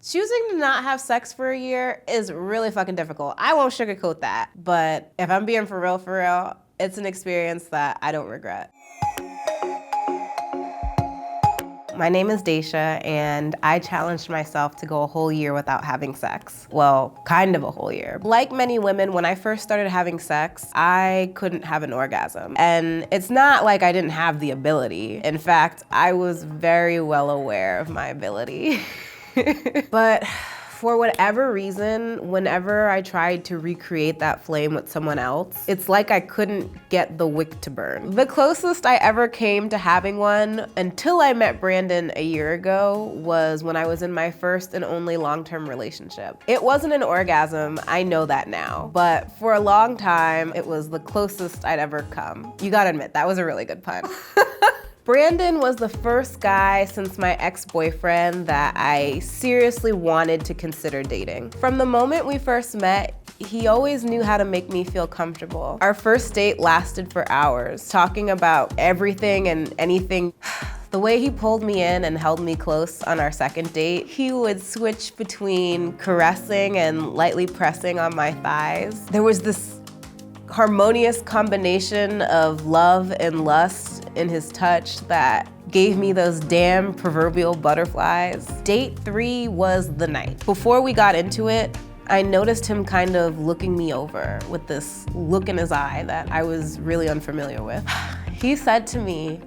Choosing to not have sex for a year is really fucking difficult. I won't sugarcoat that, but if I'm being for real, it's an experience that I don't regret. My name is Daisha, and I challenged myself to go a whole year without having sex. Well, kind of a whole year. Like many women, when I first started having sex, I couldn't have an orgasm. And it's not like I didn't have the ability. In fact, I was very well aware of my ability. But for whatever reason, whenever I tried to recreate that flame with someone else, it's like I couldn't get the wick to burn. The closest I ever came to having one until I met Brandon a year ago was when I was in my first and only long-term relationship. It wasn't an orgasm, I know that now, but for a long time, it was the closest I'd ever come. You gotta admit, that was a really good pun. Brandon was the first guy since my ex-boyfriend that I seriously wanted to consider dating. From the moment we first met, he always knew how to make me feel comfortable. Our first date lasted for hours, talking about everything and anything. The way he pulled me in and held me close on our second date, he would switch between caressing and lightly pressing on my thighs. There was this harmonious combination of love and lust in his touch that gave me those damn proverbial butterflies. Date 3 was the night. Before we got into it, I noticed him kind of looking me over with this look in his eye that I was really unfamiliar with. He said to me,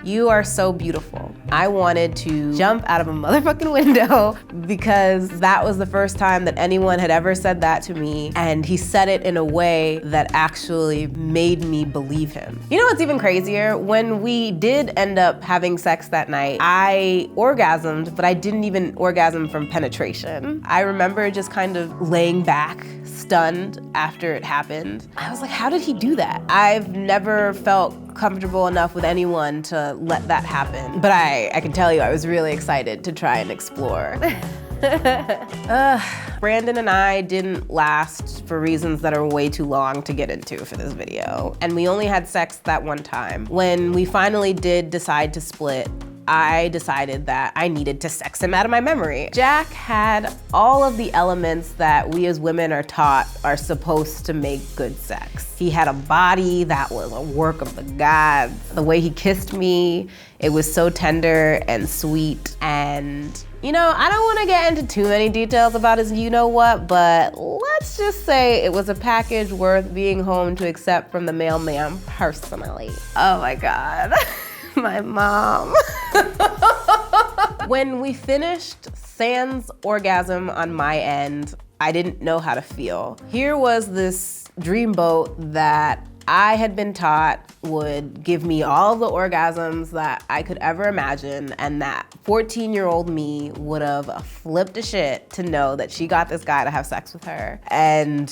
"You are so beautiful." I wanted to jump out of a motherfucking window because that was the first time that anyone had ever said that to me, and he said it in a way that actually made me believe him. You know what's even crazier? When we did end up having sex that night, I orgasmed, but I didn't even orgasm from penetration. I remember just kind of laying back, stunned after it happened. I was like, how did he do that? I've never felt comfortable enough with anyone to let that happen. But I can tell you, I was really excited to try and explore. Brandon and I didn't last for reasons that are way too long to get into for this video. And we only had sex that one time. When we finally did decide to split, I decided that I needed to sex him out of my memory. Jack had all of the elements that we as women are taught are supposed to make good sex. He had a body that was a work of the gods. The way he kissed me, it was so tender and sweet. And you know, I don't want to get into too many details about his you-know-what, but let's just say it was a package worth being home to accept from the mailman personally. Oh my God. My mom. When we finished, sans orgasm on my end, I didn't know how to feel. Here was this dreamboat that I had been taught would give me all the orgasms that I could ever imagine, and that 14-year-old me would have flipped a shit to know that she got this guy to have sex with her. And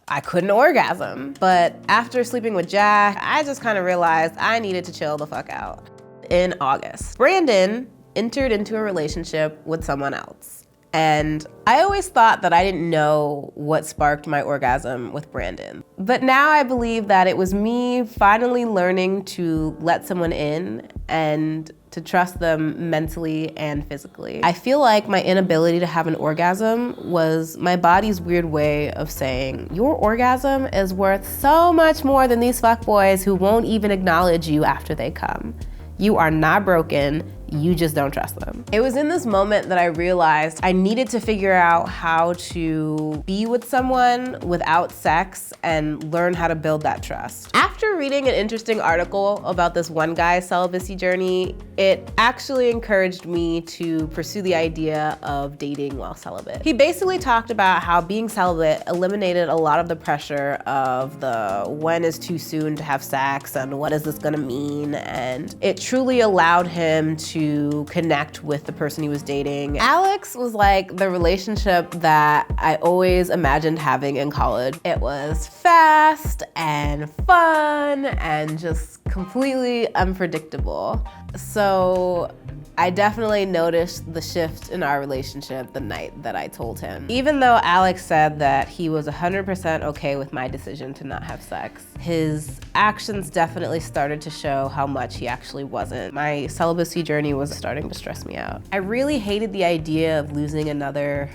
I couldn't orgasm. But after sleeping with Jack, I just kind of realized I needed to chill the fuck out. In August, Brandon entered into a relationship with someone else. And I always thought that I didn't know what sparked my orgasm with Brandon. But now I believe that it was me finally learning to let someone in and to trust them mentally and physically. I feel like my inability to have an orgasm was my body's weird way of saying, your orgasm is worth so much more than these fuckboys who won't even acknowledge you after they come. You are not broken, you just don't trust them. It was in this moment that I realized I needed to figure out how to be with someone without sex and learn how to build that trust. After reading an interesting article about this one guy's celibacy journey, it actually encouraged me to pursue the idea of dating while celibate. He basically talked about how being celibate eliminated a lot of the pressure of the when is too soon to have sex and what is this gonna mean, and it truly allowed him to connect with the person he was dating. Alex was like the relationship that I always imagined having in college. It was fast and fun and just completely unpredictable. So I definitely noticed the shift in our relationship the night that I told him. Even though Alex said that he was 100% okay with my decision to not have sex, his actions definitely started to show how much he actually wasn't. My celibacy journey was starting to stress me out. I really hated the idea of losing another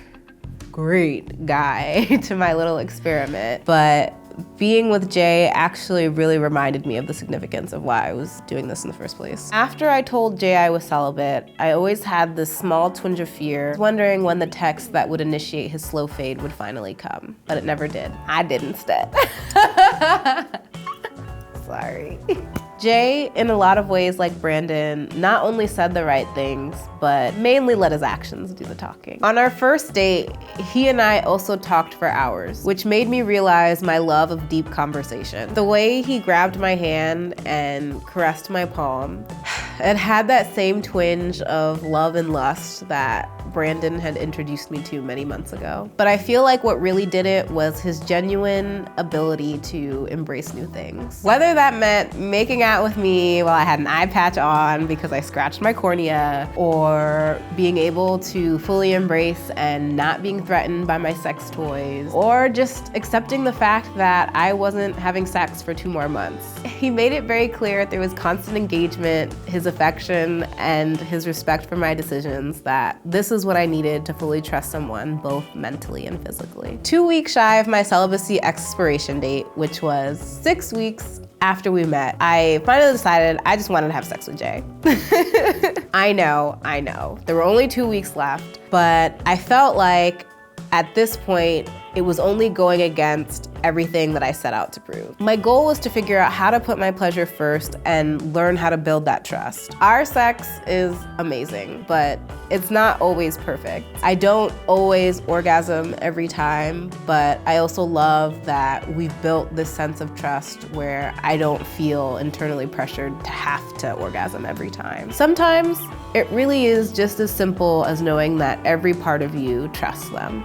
great guy to my little experiment, but being with Jay actually really reminded me of the significance of why I was doing this in the first place. After I told Jay I was celibate, I always had this small twinge of fear, wondering when the text that would initiate his slow fade would finally come, but it never did. I did instead. Sorry. Jay, in a lot of ways like Brandon, not only said the right things, but mainly let his actions do the talking. On our first date, he and I also talked for hours, which made me realize my love of deep conversation. The way he grabbed my hand and caressed my palm, it had that same twinge of love and lust that Brandon had introduced me to many months ago. But I feel like what really did it was his genuine ability to embrace new things. Whether that meant making out with me while I had an eye patch on because I scratched my cornea, or being able to fully embrace and not being threatened by my sex toys, or just accepting the fact that I wasn't having sex for 2 more months. He made it very clear through his constant engagement, his affection, and his respect for my decisions that this is what I needed to fully trust someone, both mentally and physically. 2 weeks shy of my celibacy expiration date, which was 6 weeks after we met, I finally decided I just wanted to have sex with Jay. I know. There were only 2 weeks left, but I felt like at this point, it was only going against everything that I set out to prove. My goal was to figure out how to put my pleasure first and learn how to build that trust. Our sex is amazing, but it's not always perfect. I don't always orgasm every time, but I also love that we've built this sense of trust where I don't feel internally pressured to have to orgasm every time. Sometimes it really is just as simple as knowing that every part of you trusts them.